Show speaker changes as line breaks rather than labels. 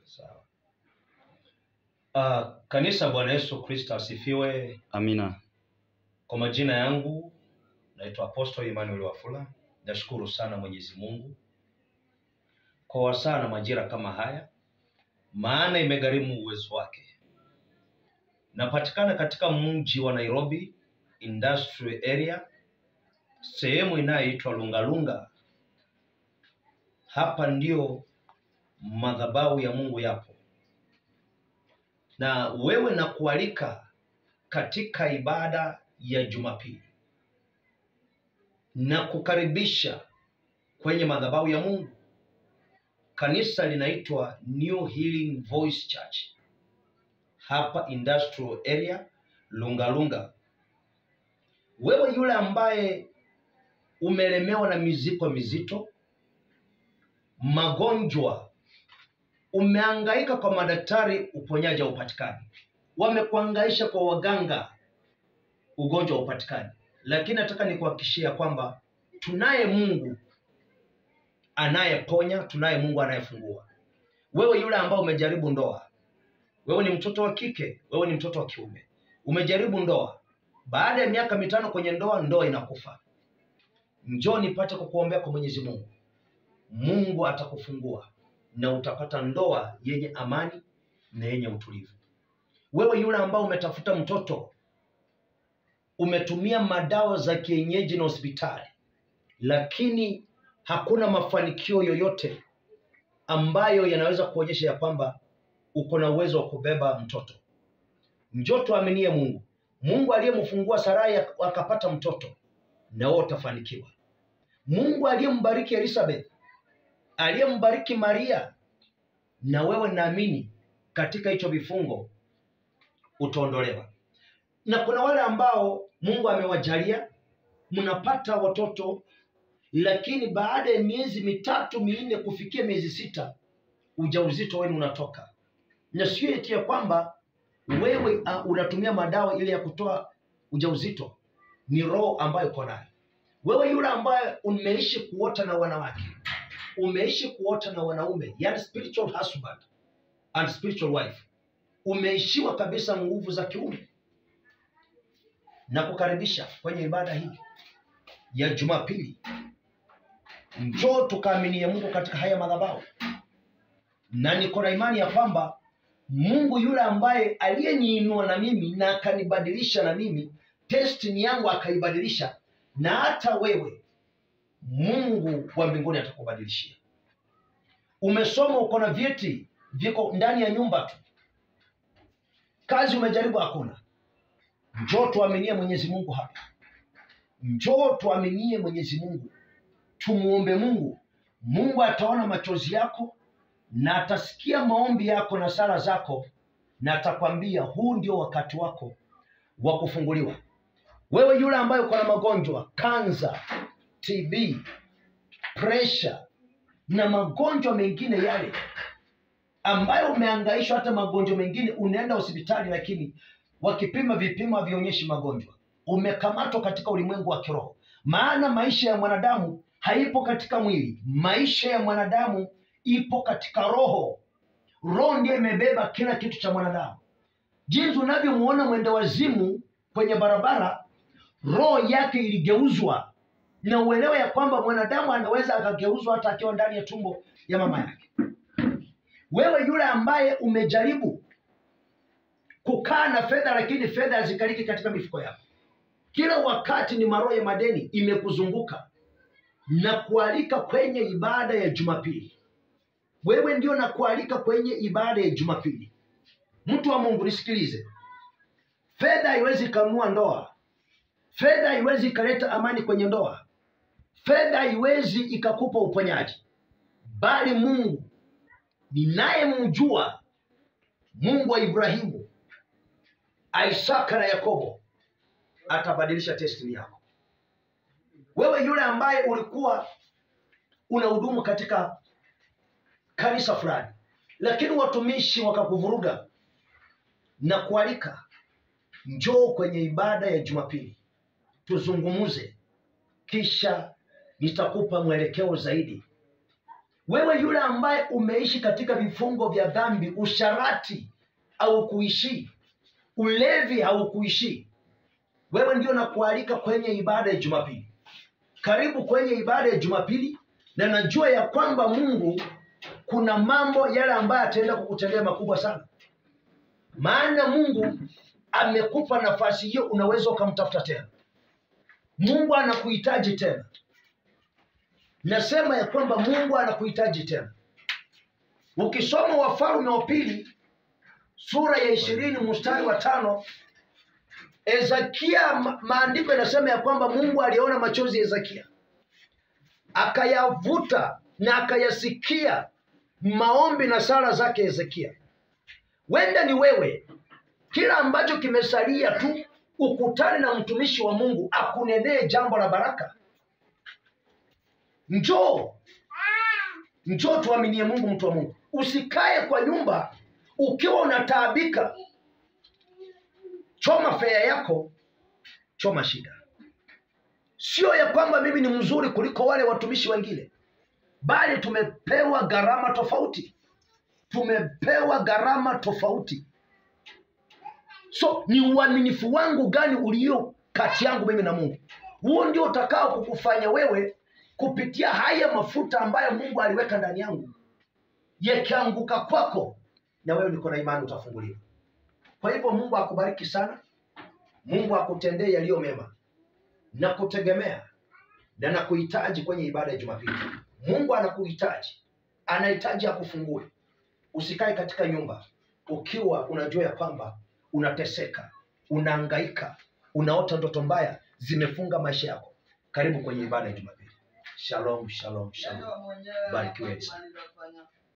Sawa. Kanisa, Bwana Yesu Kristo asifiwe.
Amina.
Kwa majina yangu naitwa Apostle Emmanuel Wafula. Nashukuru sana Mwenyezi Mungu kwa wasaa na majira kama haya, maana imegharimu uwezo wake. Napatikana katika mji wa Nairobi Industrial Area, sehemu inayoitwa Lungalunga. Hapa ndio madhabahu ya Mungu yapo, na wewe na kualika katika ibada ya Jumapili na kukaribisha kwenye madhabahu ya Mungu. Kanisa linaitwa New Healing Voice Church, hapa Industrial Area Lungalunga. Wewe yule ambaye umelemewa na mizigo mizito, magonjwa, umehangaika kwa madaktari, uponyaji haupatikani, wamekuhangaisha kwa waganga, ugonjwa haupatikani, lakini nataka nikuhakikishia kwamba tunaye Mungu anayeponya, tunaye Mungu anayefungua. Wewe yule ambao umejaribu ndoa, wewe ni mtoto wa kike, wewe ni mtoto wa kiume, umejaribu ndoa, baada ya miaka 5 kwenye ndoa, ndoa inakufa, njoo nipate kukuombea kwa Mwenyezi Mungu. Mungu atakufungua na utapata ndoa yenye amani na yenye utulivu. Wewe yule ambao umetafuta mtoto, umetumia madawa za kienyeji na hospitali, lakini hakuna mafanikio yoyote ambayo yanaweza kuonyesha ya kwamba uko na uwezo wa kubeba mtoto, njoo tuaminie Mungu. Mungu aliyemfungua Sarai akapata mtoto, na wewe utafanikiwa. Mungu aliyembariki Elizabeth, aliyembariki Maria, na wewe naamini katika hicho vifungo utaondolewa. Na kuna wale ambao Mungu amewajalia mnapata watoto, lakini baada ya miezi 3, 4 kufikia miezi 6 ujauzito wenu unatoka. Na sio eti ya kwamba wewe unatumia madawa ile ya kutoa ujauzito, ni roho ambayo uko nayo. Wewe yule ambaye umeishi kuota na wanawake, umeishi kuota na wanaume, yani spiritual husband and spiritual wife, umeishiwa kabisa nguvu za kiume, na kukaribisha kwenye ibada hii ya Jumapili. Njoo tukaaminie Mungu katika haya madhabahu, na niko na imani ya kwamba Mungu yule ambaye aliyeniinua na mimi na akanibadilisha, na mimi destiny yangu akaibadilisha, na hata wewe Mungu wa mbinguni atakubadilishia. Umesoma, uko na vyeti viko ndani ya nyumba tu, kazi umejaribu hakuna, njoo tuaminie Mwenyezi Mungu hapa. Njoo tuaminie Mwenyezi Mungu, tumuombe Mungu. Mungu ataona machozi yako na atasikia maombi yako na sala zako, na atakwambia huu ndio wakati wako wa kufunguliwa. Wewe yule ambaye uko na magonjwa, kansa, TB, pressure na magonjwa mengine yale ambayo umehangaishwa, hata magonjwa mengine unaenda hospitali lakini wakipima vipimo havionyeshi magonjwa, umekamatwa katika ulimwengu wa kiroho. Maana maisha ya mwanadamu haipo katika mwili, maisha ya mwanadamu ipo katika roho. Roho ndiye imebeba kila kitu cha mwanadamu. Jinsi unavyomuona mwenda wazimu kwenye barabara, roho yake iligeuzwa, na uelewe ya kwamba mwanadamu anaweza akageuzwa hata akiwa ndani ya tumbo ya mama yake. Wewe yule ambaye umejaribu kukaa na fedha, lakini fedha hazikaliki katika mifuko yako, kila wakati ni maroho ya madeni imekuzunguka, na kualika kwenye ibada ya Jumapili. Wewe ndio na kualika kwenye ibada ya Jumapili. Mtu wa Mungu nisikilize, fedha haiwezi kununua ndoa, fedha haiwezi ikaleta amani kwenye ndoa, fedha haiwezi ikakupa uponyaji, bali Mungu ninayemjua, Mungu wa Ibrahimu, Isaka na Yakobo, atabadilisha destiny yako. Wewe yule ambaye ulikuwa unahudumu katika kanisa fulani, lakini watumishi wakakuvuruga, na kualika njoo kwenye ibada ya Jumapili tuzungumuze, kisha nitakupa mwelekeo zaidi Wewe yule ambaye umeishi katika vifungo vya dhambi, usharati au kuishi, ulevi au kuishi, wewe ndio nakualika kwenye ibada ya Jumapili. Karibu kwenye ibada ya Jumapili, na najua ya kwamba Mungu kuna mambo yale ambayo ataenda kukutendea makubwa sana. Maana Mungu amekupa nafasi hiyo, unaweza ukamtafuta tena. Mungu anakuhitaji tena. Nasema ya kwamba Mungu anakuhitaji tena. Ukisoma Wafalme wa Pili sura ya 20 mstari wa 5, Hezekia, maandiko yanasema ya kwamba Mungu aliona machozi ya Hezekia, akayavuta na akayasikia maombi na sala zake Hezekia. Wenda ni wewe, kila ambacho kimesalia tu ukutane na mtumishi wa Mungu akunenee jambo la baraka. Njoo tuaminie Mungu, mtu wa Mungu. Usikae kwa nyumba ukiwa unataabika. Choma fea yako, choma shida. Sio ya kwamba mimi ni mzuri kuliko wale watumishi wengine, bali tumepewa gharama tofauti. Tumepewa gharama tofauti. So ni uaminifu wangu gani ulio kati yangu mimi na Mungu? Huo ndio utakao kukufanya wewe kupitia haya mafuta ambayo Mungu aliweka ndani yangu, yakianguka kwako, na wewe niko na imani utafunguliwa. Kwa hivyo Mungu akubariki sana. Mungu akutendee yaliyo mema. Na kutegemea na nakuhitaji kwenye ibada ya Jumapili. Mungu anakuhitaji. Anahitaji akufungue. Usikae katika nyumba ukiwa unajua ya kwamba unateseka, unahangaika, unaota ndoto mbaya zimefunga maisha yako. Karibu kwenye ibada ya Jumapili. Shalom, shalom, shalom. Barikiwe sana.